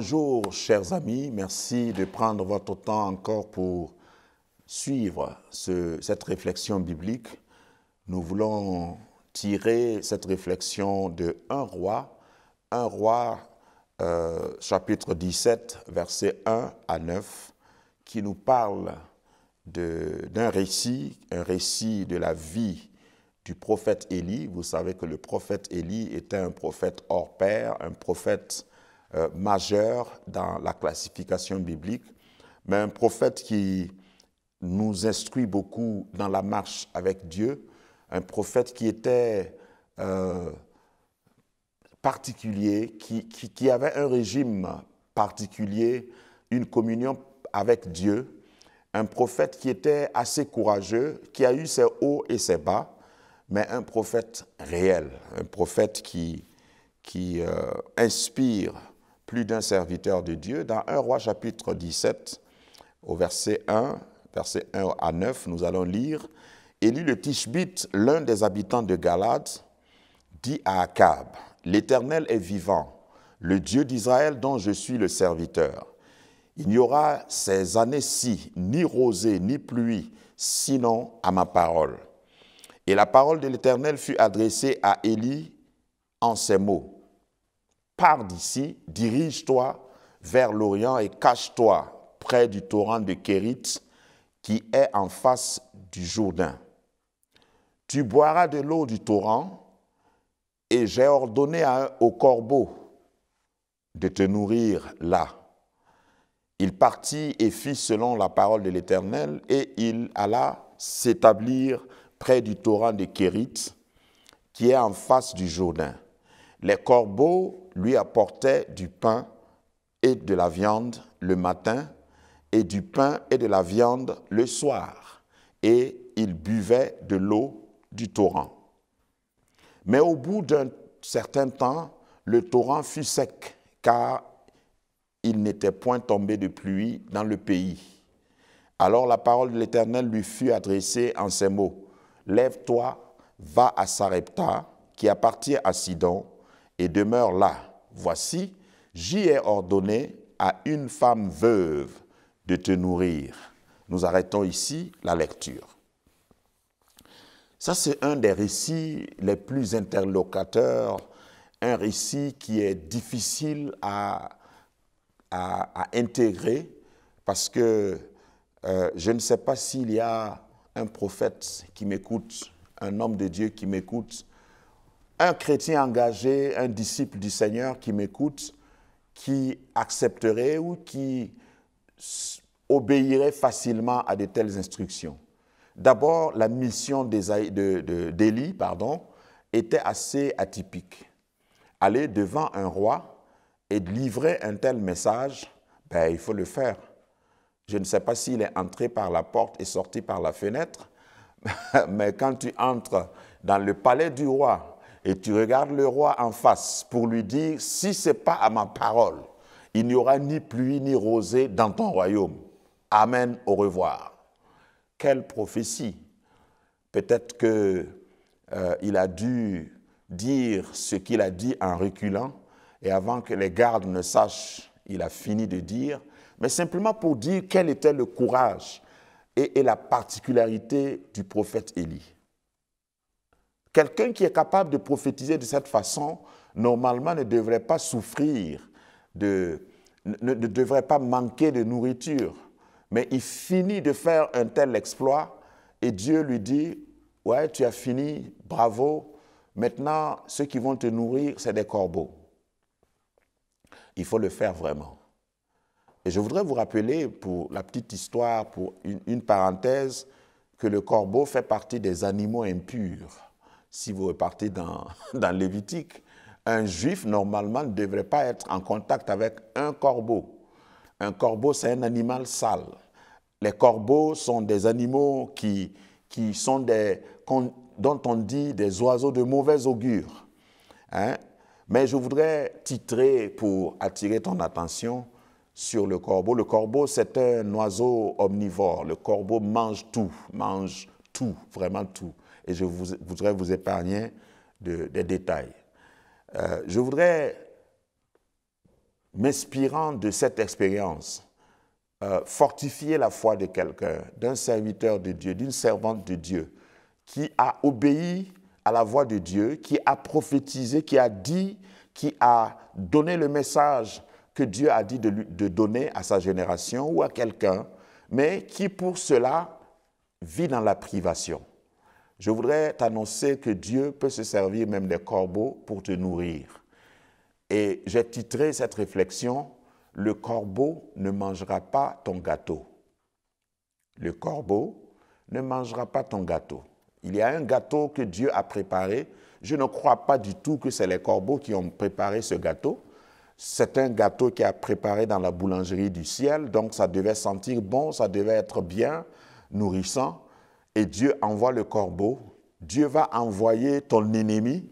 Bonjour chers amis, merci de prendre votre temps encore pour suivre cette réflexion biblique. Nous voulons tirer cette réflexion de 1 Roi chapitre 17, versets 1 à 9, qui nous parle d'un récit, un récit de la vie du prophète Élie. Vous savez que le prophète Élie était un prophète hors pair, un prophète majeur dans la classification biblique, mais un prophète qui nous instruit beaucoup dans la marche avec Dieu, un prophète qui était particulier, qui avait un régime particulier, une communion avec Dieu, un prophète qui était assez courageux, qui a eu ses hauts et ses bas, mais un prophète réel, un prophète qui inspire plus d'un serviteur de Dieu. Dans 1 Roi chapitre 17, au verset 1 à 9, nous allons lire « Élie le Tishbite, l'un des habitants de Galade, dit à Akab, « L'Éternel est vivant, le Dieu d'Israël dont je suis le serviteur. Il n'y aura ces années-ci ni rosée ni pluie, sinon à ma parole. » Et la parole de l'Éternel fut adressée à Élie en ces mots. « Pars d'ici, dirige-toi vers l'Orient et cache-toi près du torrent de Kérit qui est en face du Jourdain. Tu boiras de l'eau du torrent et j'ai ordonné au corbeau de te nourrir là. » Il partit et fit selon la parole de l'Éternel et il alla s'établir près du torrent de Kérit qui est en face du Jourdain. Les corbeaux lui apportaient du pain et de la viande le matin et du pain et de la viande le soir, et il buvait de l'eau du torrent. Mais au bout d'un certain temps, le torrent fut sec, car il n'était point tombé de pluie dans le pays. Alors la parole de l'Éternel lui fut adressée en ces mots. « Lève-toi, va à Sarepta, qui appartient à Sidon, et demeure là. Voici, j'y ai ordonné à une femme veuve de te nourrir. » Nous arrêtons ici la lecture. Ça, c'est un des récits les plus interlocuteurs, un récit qui est difficile à intégrer parce que je ne sais pas s'il y a un prophète qui m'écoute, un homme de Dieu qui m'écoute, un chrétien engagé, un disciple du Seigneur qui m'écoute, qui accepterait ou qui obéirait facilement à de telles instructions. D'abord, la mission d'Élie était assez atypique. Aller devant un roi et livrer un tel message, il faut le faire. Je ne sais pas s'il est entré par la porte et sorti par la fenêtre, mais quand tu entres dans le palais du roi et tu regardes le roi en face pour lui dire « Si ce n'est pas à ma parole, il n'y aura ni pluie ni rosée dans ton royaume. Amen, au revoir. » Quelle prophétie! Peut-être qu'il a dû dire ce qu'il a dit en reculant, et avant que les gardes ne sachent, il a fini de dire, mais simplement pour dire quel était le courage et la particularité du prophète Élie. Quelqu'un qui est capable de prophétiser de cette façon, normalement ne devrait pas souffrir, ne devrait pas manquer de nourriture. Mais il finit de faire un tel exploit et Dieu lui dit, « Ouais, tu as fini, bravo, maintenant ceux qui vont te nourrir, c'est des corbeaux. » Il faut le faire vraiment. Et je voudrais vous rappeler, pour la petite histoire, pour une parenthèse, que le corbeau fait partie des animaux impurs. Si vous repartez dans Lévitique, un juif, normalement, ne devrait pas être en contact avec un corbeau. Un corbeau, c'est un animal sale. Les corbeaux sont des animaux dont on dit des oiseaux de mauvais augure. Hein? Mais je voudrais titrer pour attirer ton attention sur le corbeau. Le corbeau, c'est un oiseau omnivore. Le corbeau mange tout, vraiment tout. Et je voudrais vous épargner des détails. Je voudrais m'inspirant de cette expérience, fortifier la foi de quelqu'un, d'un serviteur de Dieu, d'une servante de Dieu, qui a obéi à la voix de Dieu, qui a prophétisé, qui a dit, qui a donné le message que Dieu a dit de donner à sa génération ou à quelqu'un, mais qui pour cela vit dans la privation. Je voudrais t'annoncer que Dieu peut se servir même des corbeaux pour te nourrir. Et j'ai titré cette réflexion « Le corbeau ne mangera pas ton gâteau ». Le corbeau ne mangera pas ton gâteau. Il y a un gâteau que Dieu a préparé. Je ne crois pas du tout que c'est les corbeaux qui ont préparé ce gâteau. C'est un gâteau qui est préparé dans la boulangerie du ciel, donc ça devait sentir bon, ça devait être bien, nourrissant. Et Dieu envoie le corbeau. Dieu va envoyer ton ennemi.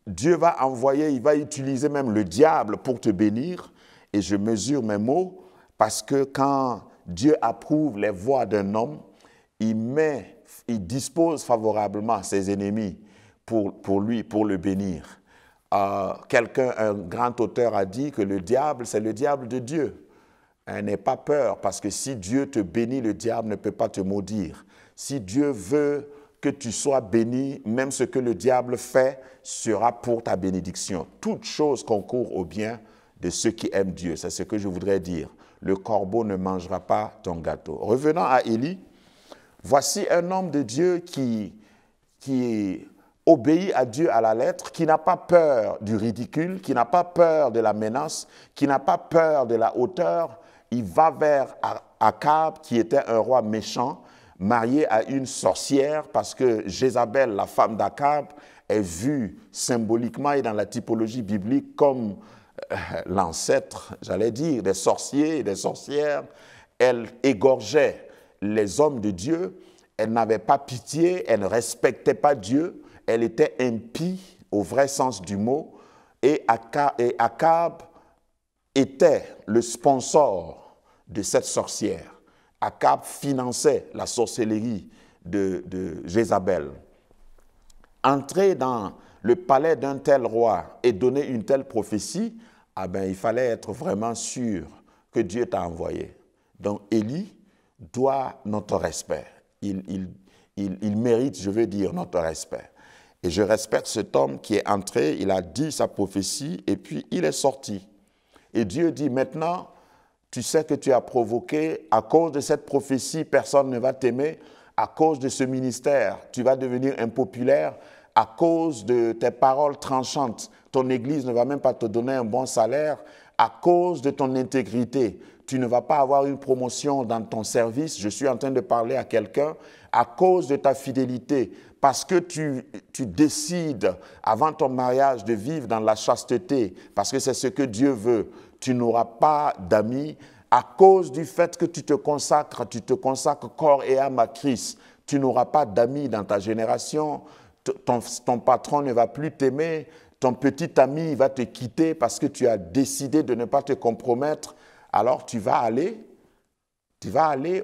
Dieu va envoyer, il va utiliser même le diable pour te bénir. Et je mesure mes mots parce que quand Dieu approuve les voies d'un homme, il dispose favorablement ses ennemis pour lui, pour le bénir. Un grand auteur a dit que le diable, c'est le diable de Dieu. N'aie pas peur, parce que si Dieu te bénit, le diable ne peut pas te maudire. Si Dieu veut que tu sois béni, même ce que le diable fait sera pour ta bénédiction. Toute chose concourt au bien de ceux qui aiment Dieu. C'est ce que je voudrais dire. Le corbeau ne mangera pas ton gâteau. Revenons à Élie. Voici un homme de Dieu qui obéit à Dieu à la lettre, qui n'a pas peur du ridicule, qui n'a pas peur de la menace, qui n'a pas peur de la hauteur. Il va vers Akab, qui était un roi méchant, marié à une sorcière, parce que Jézabel, la femme d'Akab, est vue symboliquement et dans la typologie biblique comme l'ancêtre, j'allais dire, des sorciers et des sorcières. Elle égorgeait les hommes de Dieu, elle n'avait pas pitié, elle ne respectait pas Dieu, elle était impie au vrai sens du mot, et Akab était le sponsor de cette sorcière. Akab finançait la sorcellerie de Jézabel. Entrer dans le palais d'un tel roi et donner une telle prophétie, il fallait être vraiment sûr que Dieu t'a envoyé. Donc Élie doit notre respect. Il mérite, je veux dire, notre respect. Et je respecte cet homme qui est entré, il a dit sa prophétie et puis il est sorti. Et Dieu dit maintenant, tu sais que tu as provoqué, à cause de cette prophétie, personne ne va t'aimer, à cause de ce ministère, tu vas devenir impopulaire, à cause de tes paroles tranchantes, ton église ne va même pas te donner un bon salaire, à cause de ton intégrité, tu ne vas pas avoir une promotion dans ton service, je suis en train de parler à quelqu'un, à cause de ta fidélité, parce que tu décides avant ton mariage de vivre dans la chasteté, parce que c'est ce que Dieu veut, tu n'auras pas d'amis, à cause du fait que tu te consacres corps et âme à Christ, tu n'auras pas d'amis dans ta génération, ton patron ne va plus t'aimer, ton petit ami va te quitter parce que tu as décidé de ne pas te compromettre, alors tu vas aller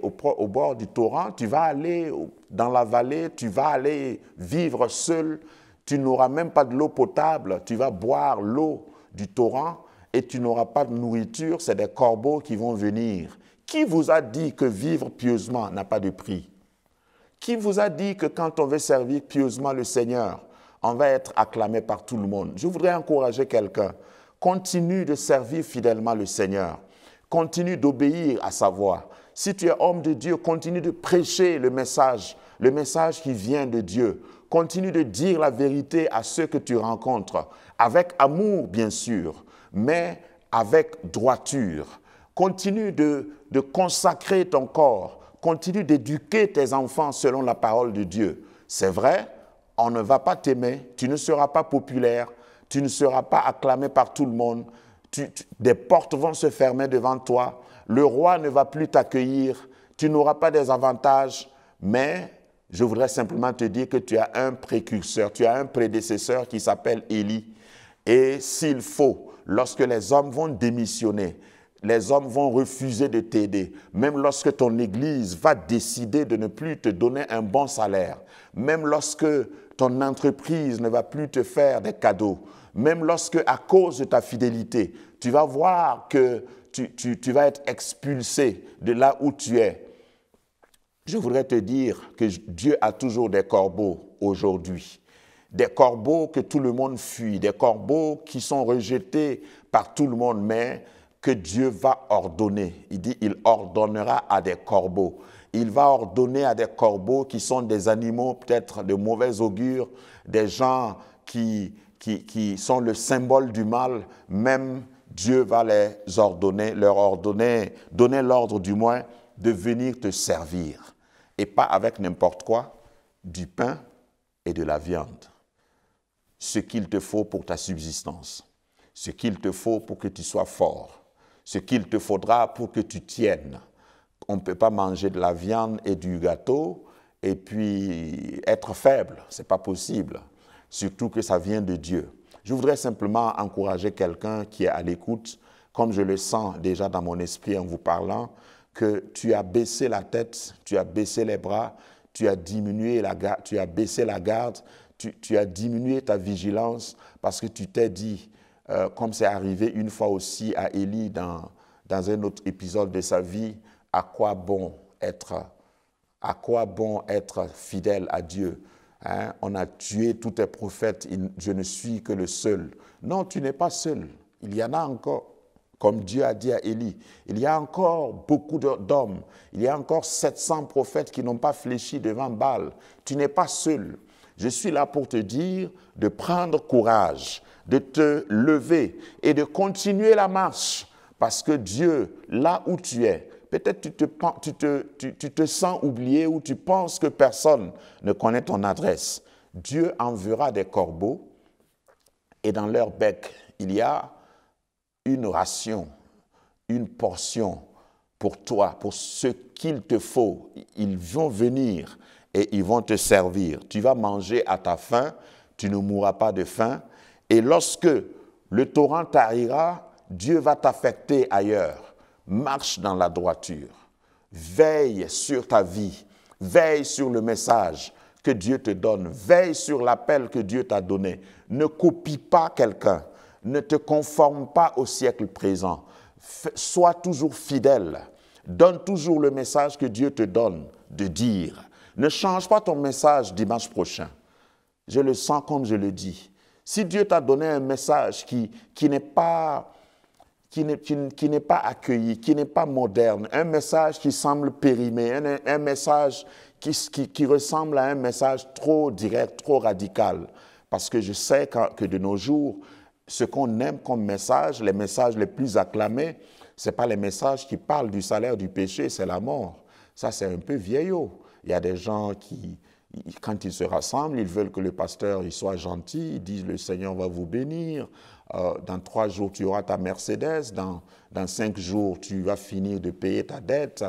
au bord du torrent, tu vas aller dans la vallée, tu vas aller vivre seul, tu n'auras même pas de l'eau potable, tu vas boire l'eau du torrent et tu n'auras pas de nourriture, c'est des corbeaux qui vont venir. Qui vous a dit que vivre pieusement n'a pas de prix? Qui vous a dit que quand on veut servir pieusement le Seigneur, on va être acclamé par tout le monde? Je voudrais encourager quelqu'un. Continue de servir fidèlement le Seigneur. Continue d'obéir à sa voix. Si tu es homme de Dieu, continue de prêcher le message qui vient de Dieu. Continue de dire la vérité à ceux que tu rencontres, avec amour bien sûr, mais avec droiture. Continue de consacrer ton corps. Continue d'éduquer tes enfants selon la parole de Dieu. C'est vrai, on ne va pas t'aimer, tu ne seras pas populaire, tu ne seras pas acclamé par tout le monde, des portes vont se fermer devant toi, le roi ne va plus t'accueillir, tu n'auras pas des avantages, mais je voudrais simplement te dire que tu as un précurseur, tu as un prédécesseur qui s'appelle Élie. Et s'il faut, lorsque les hommes vont démissionner, les hommes vont refuser de t'aider. Même lorsque ton église va décider de ne plus te donner un bon salaire, même lorsque ton entreprise ne va plus te faire des cadeaux, même lorsque, à cause de ta fidélité, Tu vas voir que tu vas être expulsé de là où tu es. Je voudrais te dire que Dieu a toujours des corbeaux aujourd'hui. Des corbeaux que tout le monde fuit, des corbeaux qui sont rejetés par tout le monde, mais que Dieu va ordonner. Il dit, il ordonnera à des corbeaux. Il va ordonner à des corbeaux qui sont des animaux peut-être de mauvais augure, des gens qui sont le symbole du mal. Même Dieu va les ordonner, leur ordonner, donner l'ordre du moins de venir te servir. Et pas avec n'importe quoi, du pain et de la viande. Ce qu'il te faut pour ta subsistance, ce qu'il te faut pour que tu sois fort, ce qu'il te faudra pour que tu tiennes. On ne peut pas manger de la viande et du gâteau et puis être faible, ce n'est pas possible, surtout que ça vient de Dieu. Je voudrais simplement encourager quelqu'un qui est à l'écoute, comme je le sens déjà dans mon esprit en vous parlant, que tu as baissé la tête, tu as baissé les bras, tu as diminué la garde, tu as baissé la garde, tu as diminué ta vigilance parce que tu t'es dit, comme c'est arrivé une fois aussi à Élie dans un autre épisode de sa vie, à quoi bon être fidèle à Dieu? Hein? On a tué tous tes prophètes, je ne suis que le seul. Non, tu n'es pas seul, il y en a encore. Comme Dieu a dit à Élie, il y a encore beaucoup d'hommes, il y a encore 700 prophètes qui n'ont pas fléchi devant Baal. Tu n'es pas seul. Je suis là pour te dire de prendre courage, de te lever et de continuer la marche. Parce que Dieu, là où tu es, peut-être tu te sens oublié ou tu penses que personne ne connaît ton adresse. Dieu enverra des corbeaux et dans leur bec, il y a une ration, une portion pour toi, pour ce qu'il te faut. Ils vont venir et ils vont te servir. Tu vas manger à ta faim, tu ne mourras pas de faim. Et lorsque le torrent t'arrivera, Dieu va t'affecter ailleurs. Marche dans la droiture. Veille sur ta vie. Veille sur le message que Dieu te donne. Veille sur l'appel que Dieu t'a donné. Ne copie pas quelqu'un. Ne te conforme pas au siècle présent. Sois toujours fidèle. Donne toujours le message que Dieu te donne de dire. Ne change pas ton message dimanche prochain. Je le sens comme je le dis. Si Dieu t'a donné un message qui n'est pas accueilli, qui n'est pas moderne, un message qui semble périmé, un message qui ressemble à un message trop direct, trop radical, parce que je sais que de nos jours, ce qu'on aime comme message, les messages les plus acclamés, ce n'est pas les messages qui parlent du salaire du péché, c'est la mort. Ça, c'est un peu vieillot. Il y a des gens qui, quand ils se rassemblent, ils veulent que le pasteur il soit gentil, ils disent « le Seigneur va vous bénir ». Dans 3 jours, tu auras ta Mercedes. Dans 5 jours, tu vas finir de payer ta dette.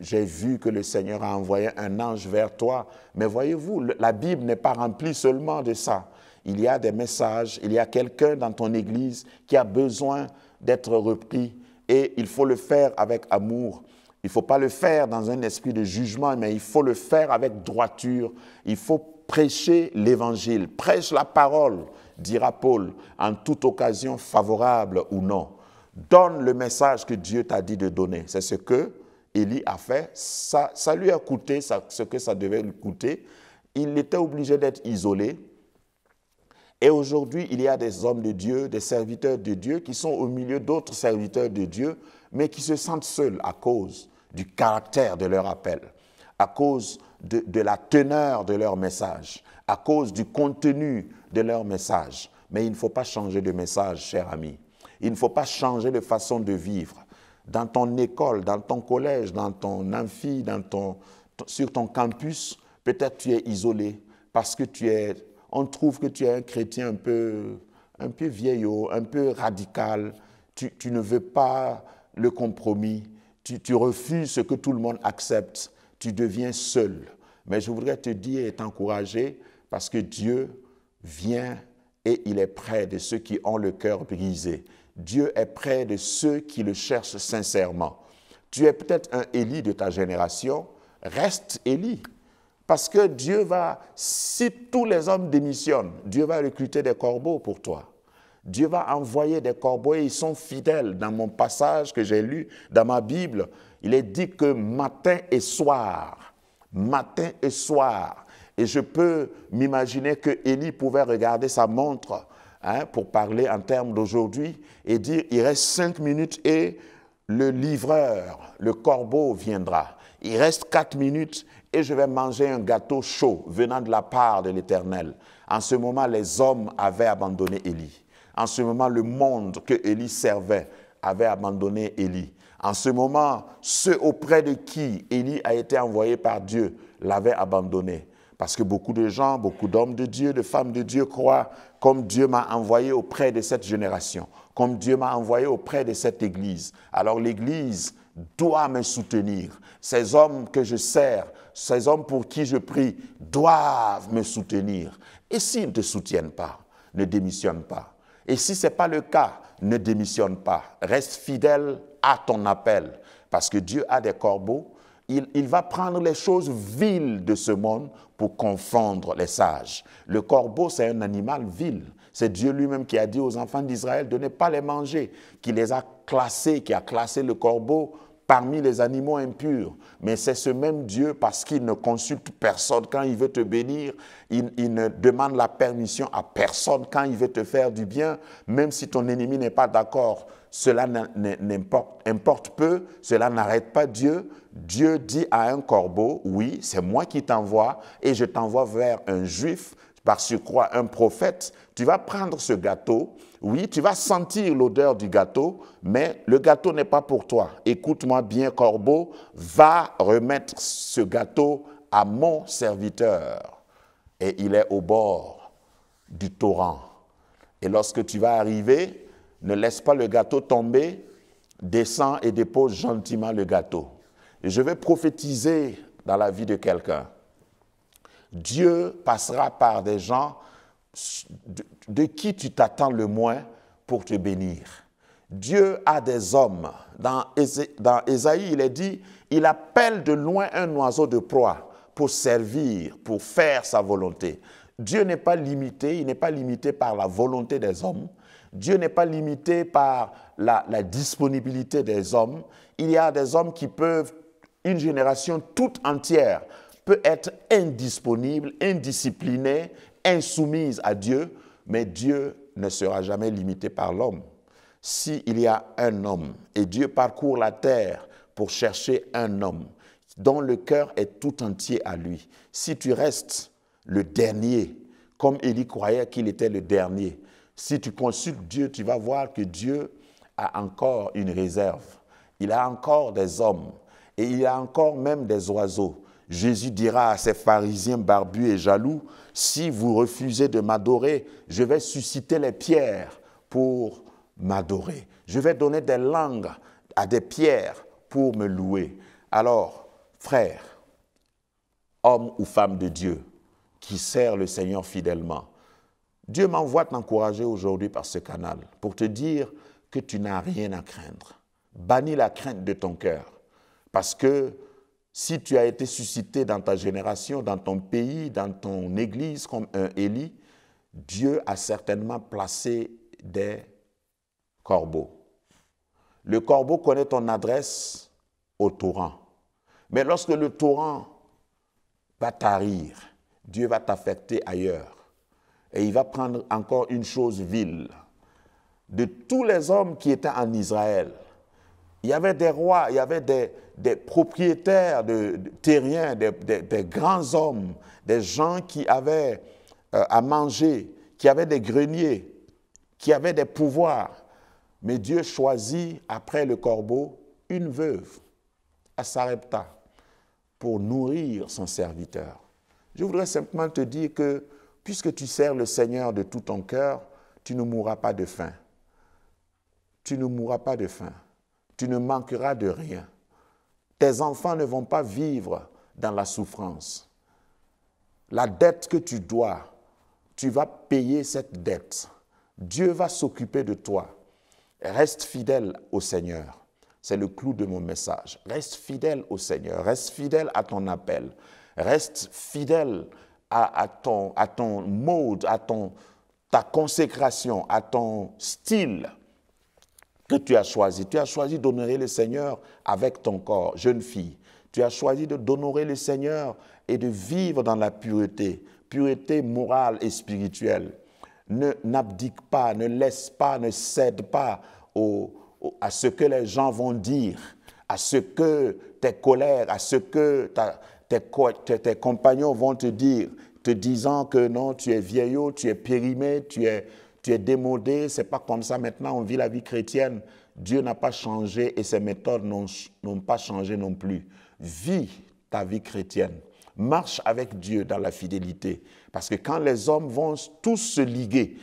J'ai vu que le Seigneur a envoyé un ange vers toi. Mais voyez-vous, la Bible n'est pas remplie seulement de ça. Il y a des messages, il y a quelqu'un dans ton église qui a besoin d'être repris et il faut le faire avec amour. Il ne faut pas le faire dans un esprit de jugement, mais il faut le faire avec droiture. Il faut prêcher l'évangile. Prêche la parole, dira Paul, en toute occasion favorable ou non. Donne le message que Dieu t'a dit de donner. C'est ce que Élie a fait. Ça lui a coûté ce que ça devait lui coûter. Il était obligé d'être isolé. Et aujourd'hui, il y a des hommes de Dieu, des serviteurs de Dieu qui sont au milieu d'autres serviteurs de Dieu, mais qui se sentent seuls à cause du caractère de leur appel, à cause de la teneur de leur message, à cause du contenu de leur message. Mais il ne faut pas changer de message, cher ami. Il ne faut pas changer de façon de vivre. Dans ton école, dans ton collège, dans ton amphi, sur ton campus, peut-être tu es isolé parce que on trouve que tu es un chrétien un peu vieillot, un peu radical. Tu ne veux pas le compromis. Tu refuses ce que tout le monde accepte. Tu deviens seul. Mais je voudrais te dire et t'encourager parce que Dieu vient et il est près de ceux qui ont le cœur brisé. Dieu est près de ceux qui le cherchent sincèrement. Tu es peut-être un Élie de ta génération. Reste Élie. Parce que Dieu va, si tous les hommes démissionnent, Dieu va recruter des corbeaux pour toi. Dieu va envoyer des corbeaux et ils sont fidèles. Dans mon passage que j'ai lu dans ma Bible, il est dit que matin et soir, et je peux m'imaginer que Élie pouvait regarder sa montre, pour parler en termes d'aujourd'hui, et dire, il reste 5 minutes et le livreur, le corbeau viendra. Il reste 4 minutes et je vais manger un gâteau chaud venant de la part de l'Éternel. En ce moment, les hommes avaient abandonné Élie. En ce moment, le monde que Élie servait avait abandonné Élie. En ce moment, ceux auprès de qui Élie a été envoyé par Dieu l'avaient abandonné. Parce que beaucoup de gens, beaucoup d'hommes de Dieu, de femmes de Dieu croient comme Dieu m'a envoyé auprès de cette génération, comme Dieu m'a envoyé auprès de cette Église. Alors l'Église doit me soutenir. Ces hommes que je sers, ces hommes pour qui je prie, doivent me soutenir. Et s'ils ne te soutiennent pas, ne démissionne pas. Et si ce n'est pas le cas, ne démissionne pas. Reste fidèle à ton appel. Parce que Dieu a des corbeaux. Il va prendre les choses viles de ce monde pour confondre les sages. Le corbeau, c'est un animal vil. C'est Dieu lui-même qui a dit aux enfants d'Israël de ne pas les manger, qui les a classés, qui a classé le corbeau parmi les animaux impurs. Mais c'est ce même Dieu, parce qu'il ne consulte personne quand il veut te bénir, il ne demande la permission à personne quand il veut te faire du bien, même si ton ennemi n'est pas d'accord. Cela importe peu, cela n'arrête pas Dieu. Dieu dit à un corbeau, oui, c'est moi qui t'envoie et je t'envoie vers un juif, par surcroît un prophète. Tu vas prendre ce gâteau, oui, tu vas sentir l'odeur du gâteau, mais le gâteau n'est pas pour toi. Écoute-moi bien, corbeau, va remettre ce gâteau à mon serviteur. Et il est au bord du torrent. Et lorsque tu vas arriver, ne laisse pas le gâteau tomber, descends et dépose gentiment le gâteau. Et je vais prophétiser dans la vie de quelqu'un. Dieu passera par des gens de qui tu t'attends le moins pour te bénir. Dieu a des hommes. Dans Ésaïe, il est dit, il appelle de loin un oiseau de proie pour servir, pour faire sa volonté. Dieu n'est pas limité, il n'est pas limité par la volonté des hommes. Dieu n'est pas limité par la disponibilité des hommes. Il y a des hommes qui peuvent, une génération toute entière, peut être indisponible, indisciplinée, insoumise à Dieu, mais Dieu ne sera jamais limité par l'homme. S'il y a un homme, et Dieu parcourt la terre pour chercher un homme, dont le cœur est tout entier à lui, si tu restes le dernier, comme Élie croyait qu'il était le dernier, si tu consultes Dieu, tu vas voir que Dieu a encore une réserve. Il a encore des hommes, et il a encore même des oiseaux. Jésus dira à ces pharisiens barbus et jaloux, « Si vous refusez de m'adorer, je vais susciter les pierres pour m'adorer. Je vais donner des langues à des pierres pour me louer. » Alors, frères, hommes ou femmes de Dieu, qui sert le Seigneur fidèlement, Dieu m'envoie t'encourager aujourd'hui par ce canal pour te dire que tu n'as rien à craindre. Bannis la crainte de ton cœur, parce que si tu as été suscité dans ta génération, dans ton pays, dans ton église comme un Élie, Dieu a certainement placé des corbeaux. Le corbeau connaît ton adresse au torrent. Mais lorsque le torrent va tarir, Dieu va t'affecter ailleurs. Et il va prendre encore une chose vile. De tous les hommes qui étaient en Israël, il y avait des rois, il y avait des propriétaires de terriens, des grands hommes, des gens qui avaient à manger, qui avaient des greniers, qui avaient des pouvoirs. Mais Dieu choisit, après le corbeau, une veuve, à Sarepta, pour nourrir son serviteur. Je voudrais simplement te dire que, puisque tu sers le Seigneur de tout ton cœur, tu ne mourras pas de faim. Tu ne mourras pas de faim. Tu ne manqueras de rien. Tes enfants ne vont pas vivre dans la souffrance. La dette que tu dois, tu vas payer cette dette. Dieu va s'occuper de toi. Reste fidèle au Seigneur. C'est le clou de mon message. Reste fidèle au Seigneur. Reste fidèle à ton appel. Reste fidèle à ton mode, ta consécration, à ton style que tu as choisi. Tu as choisi d'honorer le Seigneur avec ton corps, jeune fille. Tu as choisi d'honorer le Seigneur et de vivre dans la pureté, pureté morale et spirituelle. N'abdique pas, ne laisse pas, ne cède pas à ce que les gens vont dire, à ce que tes colères, à ce que tes compagnons vont te dire, te disant que non, tu es vieillot, tu es périmé, tu es démodé, c'est pas comme ça maintenant, on vit la vie chrétienne. Dieu n'a pas changé et ses méthodes n'ont pas changé non plus. Vis ta vie chrétienne. Marche avec Dieu dans la fidélité. Parce que quand les hommes vont tous se liguer,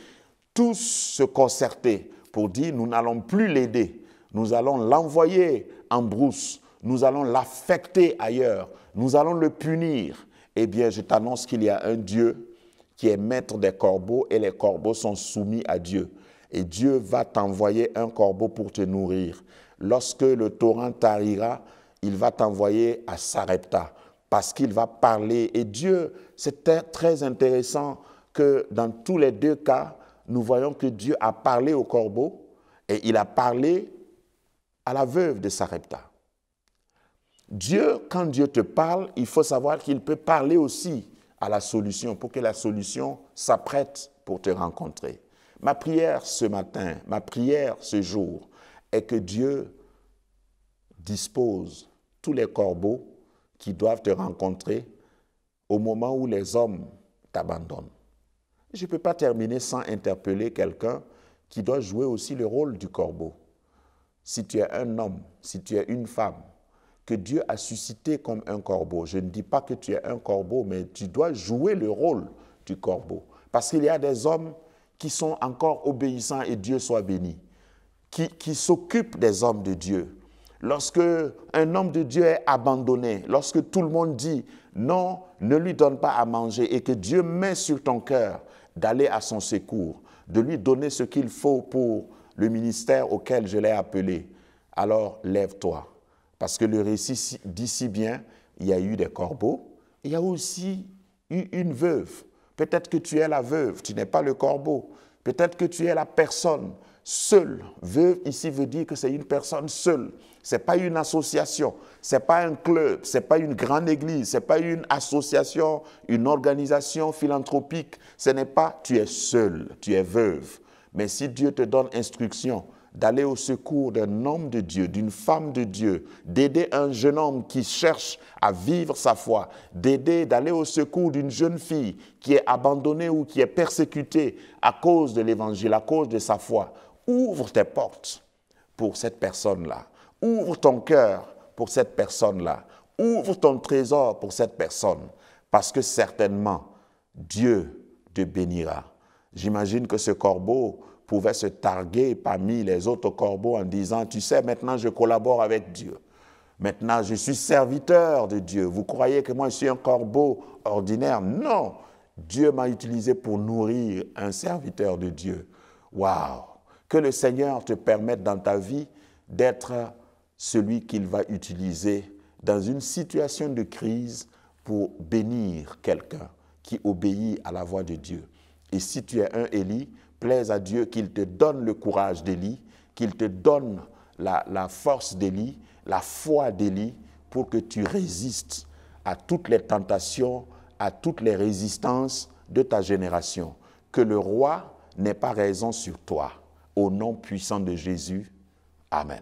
tous se concerter pour dire nous n'allons plus l'aider, nous allons l'envoyer en brousse, nous allons l'affecter ailleurs, nous allons le punir, eh bien je t'annonce qu'il y a un Dieu qui est maître des corbeaux et les corbeaux sont soumis à Dieu. Et Dieu va t'envoyer un corbeau pour te nourrir. Lorsque le torrent tarira, il va t'envoyer à Sarepta parce qu'il va parler. Et Dieu, c'est très intéressant que dans tous les deux cas, nous voyons que Dieu a parlé au corbeau et il a parlé à la veuve de Sarepta. Dieu, quand Dieu te parle, il faut savoir qu'il peut parler aussi à la solution pour que la solution s'apprête pour te rencontrer. Ma prière ce matin, ma prière ce jour est que Dieu dispose tous les corbeaux qui doivent te rencontrer au moment où les hommes t'abandonnent. Je ne peux pas terminer sans interpeller quelqu'un qui doit jouer aussi le rôle du corbeau. Si tu es un homme, si tu es une femme, que Dieu a suscité comme un corbeau, je ne dis pas que tu es un corbeau, mais tu dois jouer le rôle du corbeau. Parce qu'il y a des hommes qui sont encore obéissants et Dieu soit béni, qui s'occupent des hommes de Dieu. Lorsque un homme de Dieu est abandonné, lorsque tout le monde dit non, ne lui donne pas à manger et que Dieu met sur ton cœur d'aller à son secours, de lui donner ce qu'il faut pour le ministère auquel je l'ai appelé, alors lève-toi. Parce que le récit dit si bien, il y a eu des corbeaux, il y a aussi eu une veuve. Peut-être que tu es la veuve, tu n'es pas le corbeau. Peut-être que tu es la personne seule. Veuve ici veut dire que c'est une personne seule. Ce n'est pas une association, ce n'est pas un club, ce n'est pas une grande église, ce n'est pas une association, une organisation philanthropique. Ce n'est pas tu es seule, tu es veuve. Mais si Dieu te donne instruction d'aller au secours d'un homme de Dieu, d'une femme de Dieu, d'aider un jeune homme qui cherche à vivre sa foi, d'aller au secours d'une jeune fille qui est abandonnée ou qui est persécutée à cause de l'évangile, à cause de sa foi, ouvre tes portes pour cette personne-là. Ouvre ton cœur pour cette personne-là. Ouvre ton trésor pour cette personne. Parce que certainement, Dieu te bénira. J'imagine que ce corbeau pouvait se targuer parmi les autres corbeaux en disant « Tu sais, maintenant je collabore avec Dieu. Maintenant je suis serviteur de Dieu. Vous croyez que moi je suis un corbeau ordinaire? Non! Dieu m'a utilisé pour nourrir un serviteur de Dieu. Waouh! Que le Seigneur te permette dans ta vie d'être celui qu'il va utiliser dans une situation de crise pour bénir quelqu'un qui obéit à la voix de Dieu. Et si tu es un Élie, plaise à Dieu qu'il te donne le courage d'Élie, qu'il te donne la force d'Élie, la foi d'Élie, pour que tu résistes à toutes les tentations, à toutes les résistances de ta génération. Que le roi n'ait pas raison sur toi. Au nom puissant de Jésus, Amen.